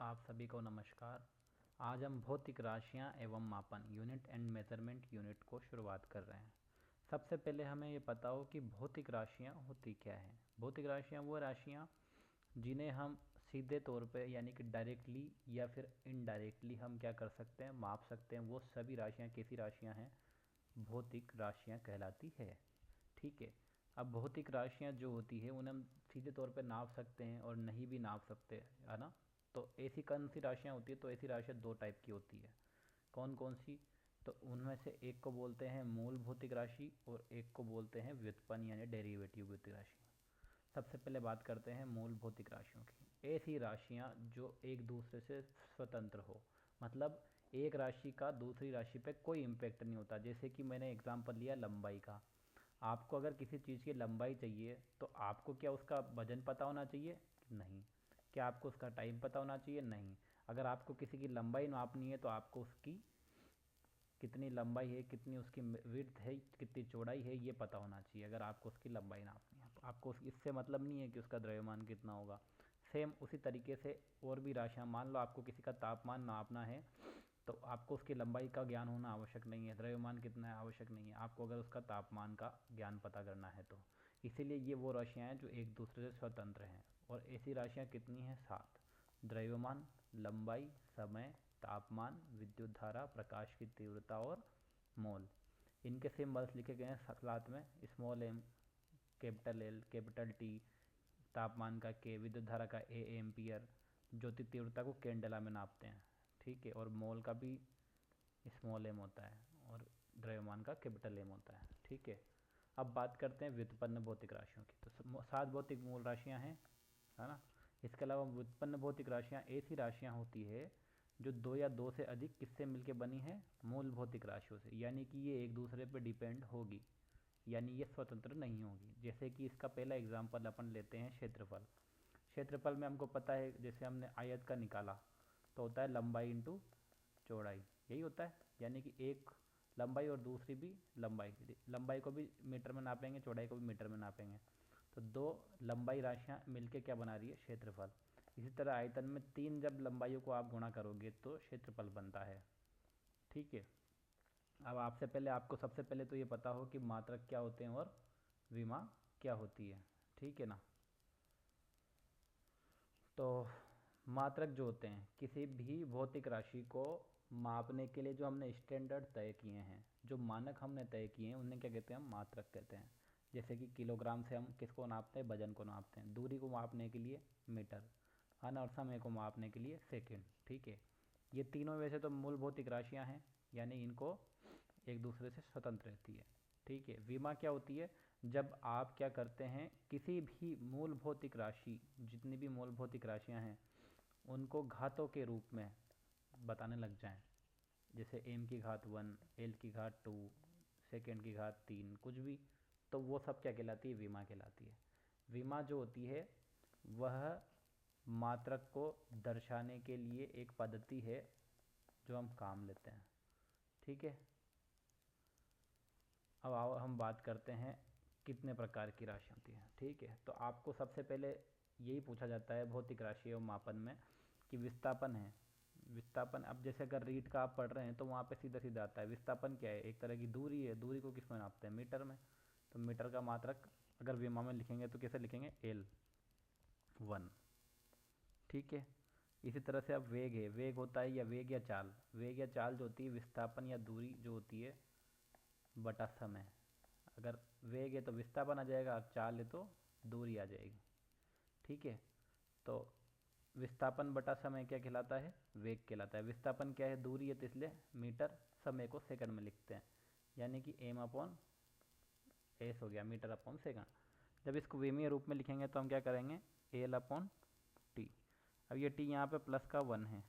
आप सभी को नमस्कार। आज हम भौतिक राशियां एवं मापन यूनिट एंड मेजरमेंट यूनिट को शुरुआत कर रहे हैं। सबसे पहले हमें ये पता हो कि भौतिक राशियां होती क्या हैं। भौतिक राशियां वो राशियां जिन्हें हम सीधे तौर पे यानी कि डायरेक्टली या फिर इनडायरेक्टली हम क्या कर सकते हैं, माप सकते हैं। वो सभी राशियाँ कैसी राशियाँ हैं? भौतिक राशियाँ कहलाती है। ठीक है। अब भौतिक राशियाँ जो होती है उन्हें हम सीधे तौर पे नाप सकते हैं और नहीं भी नाप सकते, है ना। तो ऐसी कौन सी राशियाँ होती है? तो ऐसी राशियाँ दो टाइप की होती है। कौन कौन सी? तो उनमें से एक को बोलते हैं मूल भौतिक राशि और एक को बोलते हैं व्युत्पन्न यानी डेरिवेटिव भौतिक राशि। सबसे पहले बात करते हैं मूल भौतिक राशियों की। ऐसी राशियाँ जो एक दूसरे से स्वतंत्र हो, मतलब एक राशि का दूसरी राशि पे कोई इम्पेक्ट नहीं होता। जैसे कि मैंने एग्जांपल लिया लंबाई का। आपको अगर किसी चीज़ की लंबाई चाहिए तो आपको क्या उसका वजन पता होना चाहिए? नहीं। क्या आपको उसका टाइम पता होना चाहिए? नहीं। अगर आपको किसी की लंबाई नापनी है तो आपको उसकी कितनी लंबाई है, कितनी उसकी विड्थ है, कितनी चौड़ाई है, ये पता होना चाहिए। अगर आपको उसकी लंबाई नापनी है तो आपको इससे मतलब नहीं है कि उसका द्रव्यमान कितना होगा। सेम उसी तरीके से और भी राशियाँ, मान लो आपको किसी का तापमान नापना है तो आपको उसकी लंबाई का ज्ञान होना आवश्यक नहीं है, द्रव्यमान कितना है आवश्यक नहीं है, आपको अगर उसका तापमान का ज्ञान पता करना है तो। इसीलिए ये वो राशियाँ हैं जो एक दूसरे से स्वतंत्र हैं। और ऐसी राशियाँ कितनी हैं? 7। द्रव्यमान, लंबाई, समय, तापमान, विद्युत धारा, प्रकाश की तीव्रता और मोल। इनके सिंबल्स लिखे गए हैं साथ में, small M, capital L, capital T, तापमान का के, विद्युत धारा का ए एम्पियर, ज्योति तीव्रता को कैंडेला में नापते हैं। ठीक है। और मोल का भी स्मॉल एम होता है और द्रव्यमान का कैपिटल एम होता है। ठीक है। अब बात करते हैं व्युत्पन्न भौतिक राशियों की। तो 7 भौतिक मूल राशियाँ हैं, है ना। इसके अलावा व्युत्पन्न भौतिक राशियाँ ऐसी राशियाँ होती है जो दो या दो से अधिक किससे मिलकर बनी है? मूल भौतिक राशियों से। यानी कि ये एक दूसरे पर डिपेंड होगी, यानी ये स्वतंत्र नहीं होगी। जैसे कि इसका पहला एग्जाम्पल अपन लेते हैं क्षेत्रफल। क्षेत्रफल में हमको पता है, जैसे हमने आयत का निकाला तो होता है लंबाई इंटू चौड़ाई, यही होता है। यानी कि एक लंबाई और दूसरी भी लंबाई, लंबाई को भी मीटर में नापेंगे, चौड़ाई को भी मीटर में नापेंगे। तो दो लंबाई राशियाँ मिलके क्या बना रही है? क्षेत्रफल। इसी तरह आयतन में 3 जब लंबाइयों को आप गुणा करोगे तो क्षेत्रफल बनता है। ठीक है। अब आपसे पहले आपको सबसे पहले तो ये पता हो कि मात्रक क्या होते हैं और विमा क्या होती है। ठीक है ना। तो मात्रक जो होते हैं किसी भी भौतिक राशि को मापने के लिए जो हमने स्टैंडर्ड तय किए हैं, जो मानक हमने तय किए हैं, उन्हें क्या कहते हैं? हम मात्रक कहते हैं। जैसे कि किलोग्राम से हम किसको नापते हैं? वजन को नापते हैं। दूरी को मापने के लिए मीटर, है ना। और समय को मापने के लिए सेकंड। ठीक है। ये तीनों वैसे तो मूल भौतिक राशियाँ हैं, यानी इनको एक दूसरे से स्वतंत्र रहती है। ठीक है। विमा क्या होती है? जब आप क्या करते हैं, किसी भी मूल भौतिक राशि, जितनी भी मूल भौतिक राशियाँ हैं उनको घातों के रूप में बताने लग जाएं। जैसे एम की घात 1, एल की घात 2, सेकेंड की घात 3, कुछ भी, तो वो सब क्या कहलाती है? विमा कहलाती है। विमा जो होती है वह मात्रक को दर्शाने के लिए एक पद्धति है जो हम काम लेते हैं। ठीक है। अब आओ हम बात करते हैं कितने प्रकार की राशि होती है। ठीक है। तो आपको सबसे पहले यही पूछा जाता है भौतिक राशि एवं मापन में कि विस्थापन है। विस्थापन, अब जैसे अगर रीट का आप पढ़ रहे हैं तो वहाँ पे सीधा सीधा आता है। विस्थापन क्या है? एक तरह की दूरी है। दूरी को किस में नापते हैं? मीटर में। तो मीटर का मात्रक अगर विमा में लिखेंगे तो कैसे लिखेंगे? L1। ठीक है। इसी तरह से अब वेग है। वेग होता है या वेग या चाल, वेग या चाल जो होती है विस्थापन या दूरी जो होती है बटा समय। अगर वेग है तो विस्थापन आ जाएगा, और चाल है तो दूरी आ जाएगी। ठीक है। तो विस्थापन बटा समय क्या कहलाता है? वेग कहलाता है। विस्थापन क्या है? दूरी है तो इसलिए मीटर, समय को सेकंड में लिखते हैं, यानी कि m अपॉन एस हो गया, मीटर अपॉन सेकंड। जब इसको विमीय रूप में लिखेंगे तो हम क्या करेंगे? L upon T. अब ये टी यहाँ पे प्लस का 1 है,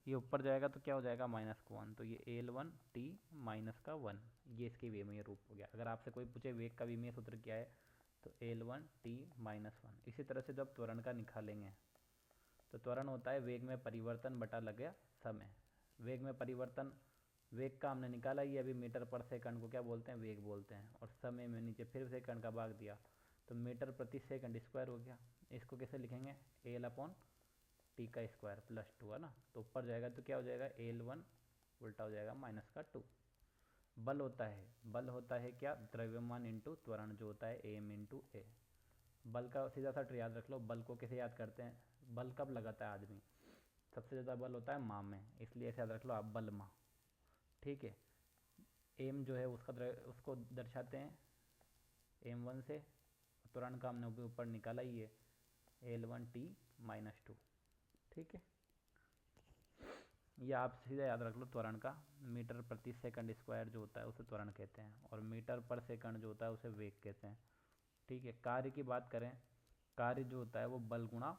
ये ऊपर जाएगा तो क्या हो जाएगा? माइनस का 1। तो ये L1 T माइनस का 1, ये इसकी विमीय रूप हो गया। अगर आपसे कोई पूछे वेग का विमीय सूत्र क्या है तो L1T माइनस 1। इसी तरह से जब त्वरण का निकालेंगे तो त्वरण होता है वेग में परिवर्तन बटा लगे समय। वेग में परिवर्तन, वेग का हमने निकाला ही अभी, मीटर पर सेकंड को क्या बोलते हैं? वेग बोलते हैं। और समय में नीचे फिर सेकंड का भाग दिया तो मीटर प्रति सेकंड स्क्वायर हो गया। इसको कैसे लिखेंगे? L अपॉन टी का स्क्वायर प्लस 2 है ना, तो ऊपर जाएगा तो क्या हो जाएगा L1 उल्टा हो जाएगा माइनस का 2। बल होता है क्या, द्रव्यमान इंटू त्वरण जो होता है एम इंटू ए। बल का सीधा सा याद रख लो, बल को कैसे याद करते हैं, बल कब लगाता है आदमी, सबसे ज़्यादा बल होता है माँ में, इसलिए ऐसे याद रख लो आप बल माँ। ठीक है, एम जो है उसको दर्शाते हैं m1 से, त्वरण का हमने ऊपर निकाला ही है L1t माइनस 2। ठीक है, ये आप सीधा याद रख लो, त्वरण का मीटर प्रति सेकंड स्क्वायर जो होता है उसे त्वरण कहते हैं, और मीटर पर सेकंड जो होता है उसे वेग कहते हैं। ठीक है, कार्य की बात करें, कार्य जो होता है वो बल गुणा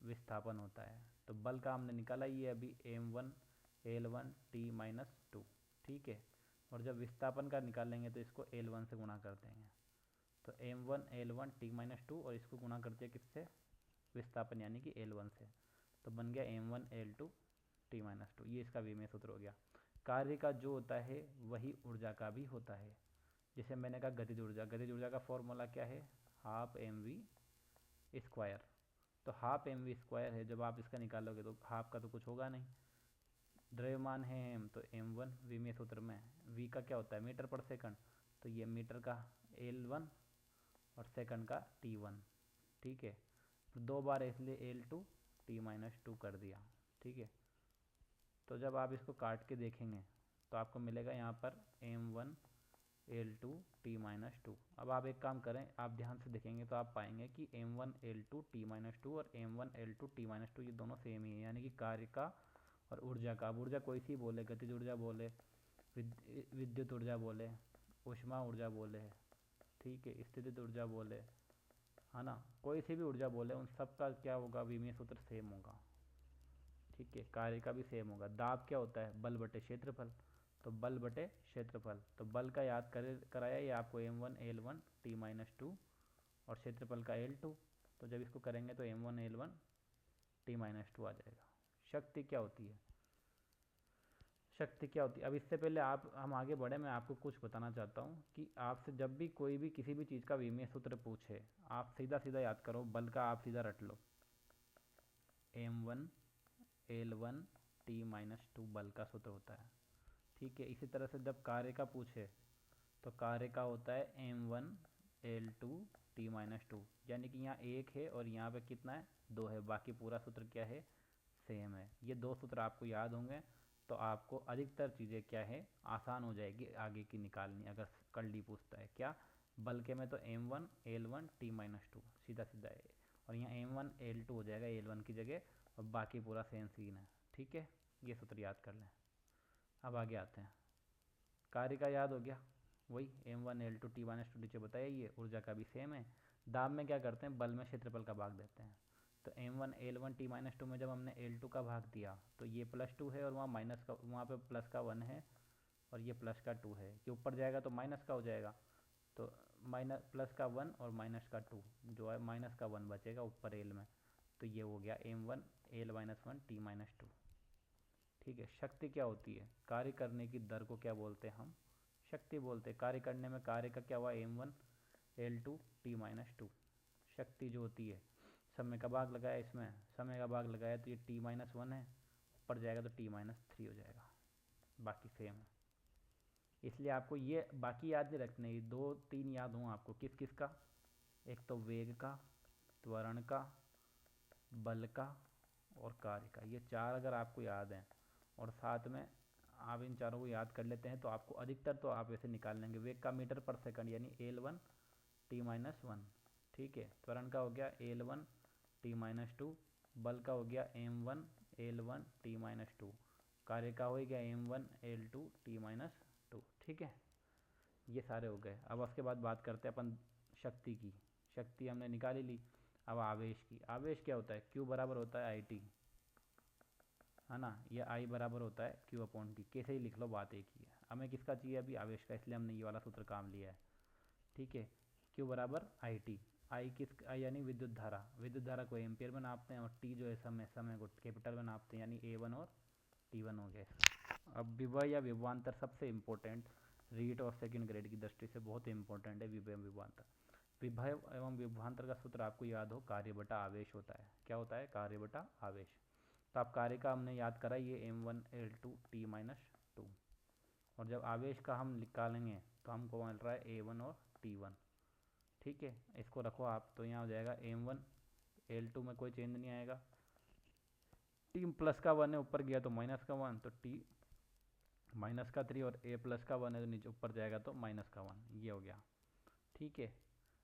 विस्थापन होता है, तो बल का हमने निकाला ही है अभी m1 L1 t माइनस 2। ठीक है, और जब विस्थापन का निकालेंगे तो इसको L1 से गुणा कर देंगे, तो m1 L1 t माइनस 2, और इसको गुणा करते हैं किससे, विस्थापन यानी कि L1 से, तो बन गया m1 L2 t माइनस 2। ये इसका विमेय सूत्र हो गया। कार्य का जो होता है वही ऊर्जा का भी होता है। जैसे मैंने कहा गतिज ऊर्जा का फॉर्मूला क्या है, हाफ mv स्क्वायर, तो हाफ mv स्क्वायर है, जब आप इसका निकालोगे तो हाफ का तो कुछ होगा नहीं, द्रव्यमान है m, तो m1 विमेय सूत्र में v का क्या होता है मीटर पर सेकंड, तो ये मीटर का L1 और सेकंड का T1। ठीक है, तो 2 बार इसलिए L2 t माइनस 2 कर दिया। ठीक है, तो जब आप इसको काट के देखेंगे तो आपको मिलेगा यहाँ पर m1 L2 t माइनस 2। अब आप एक काम करें, आप ध्यान से देखेंगे तो आप पाएंगे कि m1 L2 t माइनस 2 और m1 L2 t माइनस 2 ये दोनों सेम ही है, यानी कि कार्य का और ऊर्जा का। अब ऊर्जा कोई सी बोले, गतिज ऊर्जा बोले, विद्युत ऊर्जा बोले, ऊष्मा ऊर्जा बोले, ठीक है, स्थितिज ऊर्जा बोले, है ना, कोई सी भी ऊर्जा बोले, उन सब का क्या होगा, विमेय सूत्र सेम होगा। ठीक है, कार्य का भी सेम होगा। दाब क्या होता है, बल बटे क्षेत्रफल, तो बल बटे क्षेत्रफल, तो बल का याद कराया ये आपको m1 L1 t माइनस 2 और क्षेत्रफल का L2, तो जब इसको करेंगे तो m1 L1 t माइनस 2 आ जाएगा। शक्ति क्या होती है, शक्ति क्या होती है, अब इससे पहले हम आगे बढ़े, मैं आपको कुछ बताना चाहता हूँ कि आपसे जब भी कोई भी किसी भी चीज़ का विमेय सूत्र पूछे, आप सीधा सीधा याद करो, बल का आप सीधा रट लो, m1 L1 t माइनस 2 बल का सूत्र होता है। ठीक है, इसी तरह से जब कार्य का पूछे तो कार्य का होता है m1 L2 t माइनस 2, यानी कि यहाँ 1 है और यहाँ पे कितना है, 2 है, बाकी पूरा सूत्र क्या है, सेम है। ये 2 सूत्र आपको याद होंगे तो आपको अधिकतर चीज़ें क्या है, आसान हो जाएगी आगे की निकालनी। अगर कल्डी पूछता है क्या, बल के में तो m1 L1 t माइनस 2 सीधा सीधा है, और यहाँ m1 L2 हो जाएगा L1 की जगह, और बाकी पूरा सेम सीन है। ठीक है, ये सूत्र याद कर लें। अब आगे आते हैं, कार्य का याद हो गया, वही m1 L2 t माइनस 2 नीचे बताया, ये ऊर्जा का भी सेम है। दाब में क्या करते हैं, बल में क्षेत्रफल का भाग देते हैं, तो m1 L1 t माइनस 2 में जब हमने L2 का भाग दिया तो ये प्लस 2 है, और वहाँ माइनस का, वहाँ पे प्लस का 1 है और ये प्लस का 2 है, ये ऊपर जाएगा तो माइनस का हो जाएगा, तो माइनस प्लस का 1 और माइनस का 2 जो है माइनस का 1 बचेगा ऊपर L में, तो ये हो गया m1 L minus 1 t minus 2। ठीक है, शक्ति क्या होती है, कार्य करने की दर को क्या बोलते हैं, हम शक्ति बोलते हैं। कार्य करने में कार्य का क्या हुआ, m1 L2 t माइनस 2, शक्ति जो होती है, समय का भाग लगाया, इसमें समय का भाग लगाया तो ये t माइनस 1 है, ऊपर जाएगा तो t माइनस 3 हो जाएगा, बाकी सेम है। इसलिए आपको ये बाकी याद नहीं रखने, ये 2-3 याद हों आपको, किस किस का, एक तो वेग का, त्वरण का, बल का और कार्य का, ये 4 अगर आपको याद हैं और साथ में आप इन चारों को याद कर लेते हैं तो आपको अधिकतर तो आप ऐसे निकाल लेंगे। वेग का मीटर पर सेकंड यानी L1 t माइनस 1, ठीक है, त्वरण का हो गया L1 t माइनस 2, बल का हो गया m1 L1 t माइनस 2, कार्य का हो गया m1 L2 t माइनस 2। ठीक है, ये सारे हो गए। अब उसके बाद बात करते हैं अपन शक्ति की, शक्ति हमने निकाली ली। अब आवेश की, आवेश क्या होता है, Q बराबर होता है IT, है ना, ये I बराबर होता है Q अपॉन T, कैसे ही लिख लो, बात एक ही है। हमें किसका चाहिए अभी, आवेश का, इसलिए हमने ये वाला सूत्र काम लिया है। ठीक है, Q बराबर IT, I यानी विद्युत धारा, विद्युत धारा को एम्पियर में नापते हैं, और T जो है समय, समय को कैपिटल में नापते हैं, यानी A1 और T1 हो गया। अब विभव या विभवांतर सबसे इम्पोर्टेंट, रीट और सेकंड ग्रेड की दृष्टि से बहुत इंपॉर्टेंट है विभव एवं विभवांतर। विभव एवं विभवांतर का सूत्र आपको याद हो, कार्य बटा आवेश होता है। क्या होता है, कार्य बटा आवेश। तो आप कार्य का हमने याद करा ये m1 l2 t माइनस 2, और जब आवेश का हम निकालेंगे तो हमको मिल रहा है a1 और t1। ठीक है, इसको रखो आप, तो यहाँ हो जाएगा m1 l2 में कोई चेंज नहीं आएगा, t प्लस का 1 है ऊपर गया तो माइनस का 1, तो t माइनस का 3, और a प्लस का 1 है तो नीचे ऊपर जाएगा तो माइनस का 1, ये हो गया। ठीक है,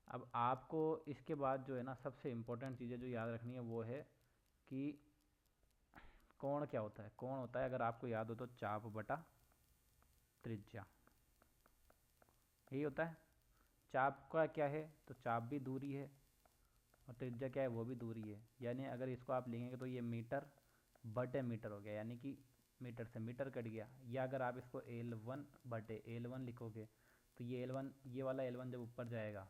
अब आपको इसके बाद जो है ना सबसे इम्पोर्टेंट चीज़ें जो याद रखनी है वो है कि कोण क्या होता है। कोण होता है, अगर आपको याद हो तो, चाप बटा त्रिज्या, यही होता है। चाप का क्या है, तो चाप भी दूरी है और त्रिज्या क्या है, वो भी दूरी है। यानी अगर इसको आप लिखेंगे तो ये मीटर बटे मीटर हो गया, यानी कि मीटर से मीटर कट गया। या अगर आप इसको L1 बटे L1 लिखोगे तो ये L1, ये वाला L1 जब ऊपर जाएगा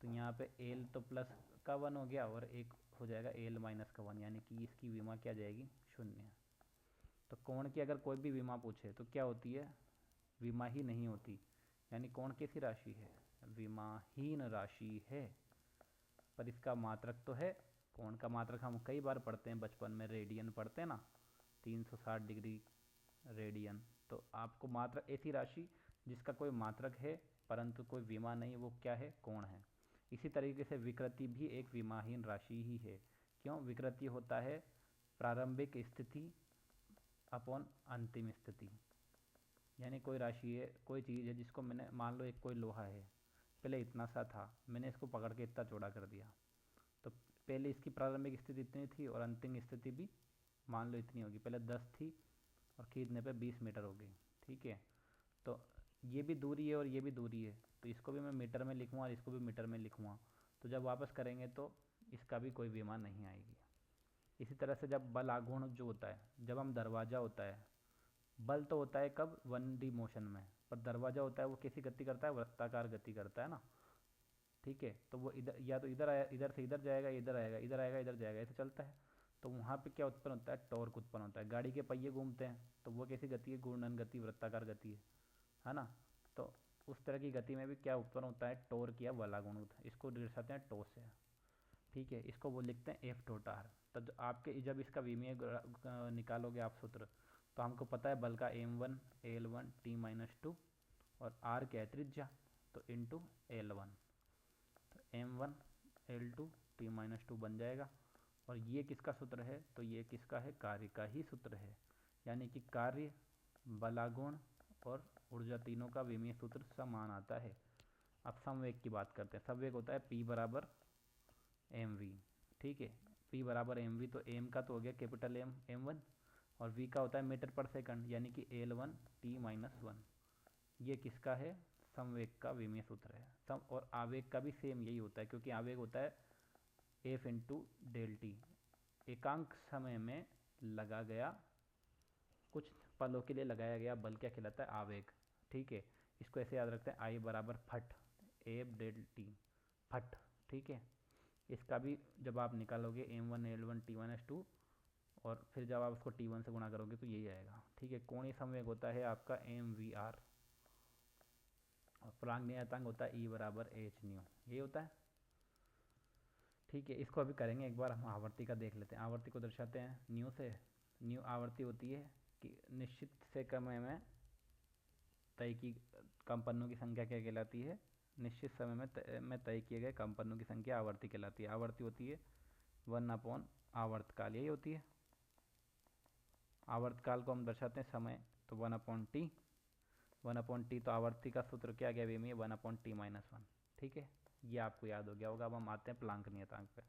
तो यहाँ पे L तो प्लस का 1 हो गया और एक हो जाएगा L माइनस का 1, यानी कि इसकी विमा क्या जाएगी, 0। तो कोण की अगर कोई भी विमा पूछे तो क्या होती है, विमा ही नहीं होती। यानी कोण कैसी राशि है, विमाहीन राशि है, पर इसका मात्रक तो है। कोण का मात्रक हम कई बार पढ़ते हैं बचपन में, रेडियन पढ़ते हैं ना, 360 डिग्री रेडियन। तो आपको मात्रक ऐसी राशि जिसका कोई मात्रक है परंतु कोई विमा नहीं, वो क्या है, कोण है। इसी तरीके से विकृति भी एक विमाहीन राशि ही है। क्यों, विकृति होता है प्रारंभिक स्थिति अपॉन अंतिम स्थिति। यानी कोई राशि है, कोई चीज़ है जिसको मैंने, मान लो एक कोई लोहा है, पहले इतना सा था, मैंने इसको पकड़ के इतना चौड़ा कर दिया, तो पहले इसकी प्रारंभिक स्थिति इतनी थी और अंतिम स्थिति भी मान लो इतनी होगी। पहले 10 थी और खींचने पे 20 मीटर हो गई। ठीक है, तो ये भी दूरी है और ये भी दूरी है, तो इसको भी मैं मीटर में लिखूँगा और इसको भी मीटर में लिखूँगा, तो जब वापस करेंगे तो इसका भी कोई विमा नहीं आएगी। इसी तरह से जब बल आघूर्ण जो होता है, जब हम दरवाज़ा होता है, बल तो होता है कब, 1D मोशन में, पर दरवाज़ा होता है वो कैसी गति करता है, वृत्ताकार गति करता है ना। ठीक है, तो वो इधर, या तो इधर आया, इधर से इधर जाएगा, इधर आएगा, इधर आएगा, इधर जाएगा, ऐसे चलता है। तो वहाँ पे क्या उत्पन्न होता है, टॉर्क उत्पन्न होता है। गाड़ी के पहिए घूमते हैं तो वो कैसी गति है, घूर्णन गति, वृत्ताकार गति है ना। तो उस तरह की गति में भी क्या उत्पन्न होता है, टॉर्क या बलागुण, इसको दर्शाते हैं टो से। ठीक है, इसको वो लिखते हैं एफ डॉट आर। तो आपके जब इसका विमीय निकालोगे आप सूत्र, तो हमको पता है बल का m1 l1 t माइनस 2 और r क्या है, त्रिज्या, तो इंटू l1, तो m1 l2 t माइनस 2 बन जाएगा। और ये किसका सूत्र है, तो ये किसका है, कार्य का ही सूत्र है। यानी कि कार्य, बलागुण और ऊर्जा तीनों का विमीय सूत्र समान आता है। अब संवेग की बात करते हैं। संवेग होता है P बराबर mv। ठीक है, P बराबर mv, तो m का तो हो गया कैपिटल M m1, और v का होता है मीटर पर सेकंड, यानी कि l1 t माइनस 1। ये किसका है, संवेग का विमीय सूत्र है। और आवेग का भी सेम यही होता है, क्योंकि आवेग होता है F इंटू डेल टी, एकांक समय में लगा गया, कुछ पलों के लिए लगाया गया बल क्या कहलाता है, आवेग। ठीक है, इसको ऐसे याद रखते हैं, आई बराबर फट एफ डेल टी, फट। ठीक है, इसका भी जब आप निकालोगे m1 l1 t माइनस 2, और फिर जब आप उसको t1 से गुणा करोगे तो यही आएगा। ठीक है, कोणीय संवेग होता है आपका mvr, और प्लांक नियतांक होता है E बराबर h न्यू, ये होता है। ठीक है, इसको अभी करेंगे, एक बार हम आवर्ती का देख लेते हैं। आवर्ती को दर्शाते हैं न्यू से। न्यू आवर्ती होती है कि निश्चित से समय में तय की कंपनों की संख्या क्या कहलाती है, निश्चित समय में तय किए गए कंपनों की संख्या आवर्ती कहलाती है। आवर्ती होती है 1/, आवर्तकाल यही होती है। आवर्तकाल को हम दर्शाते हैं समय, तो 1/t, 1/t, तो आवर्ती का सूत्र क्या गया, विमीय 1/t माइनस 1। ठीक है, ये आपको याद हो गया होगा। अब हम आते हैं प्लांक नियतांक पे।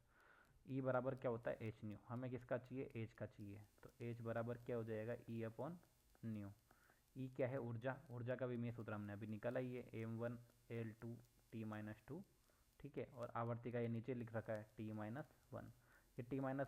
E बराबर क्या होता है, h न्यू। हमें किसका चाहिए, h का चाहिए, तो h बराबर क्या हो जाएगा, E/न्यू। E क्या है, ऊर्जा। ऊर्जा का विमीय सूत्र हमने अभी निकाला ही है, m1 l2 t माइनस 2। ठीक है, और आवर्ती का ये नीचे लिख रखा है t माइनस 1। ये t माइनस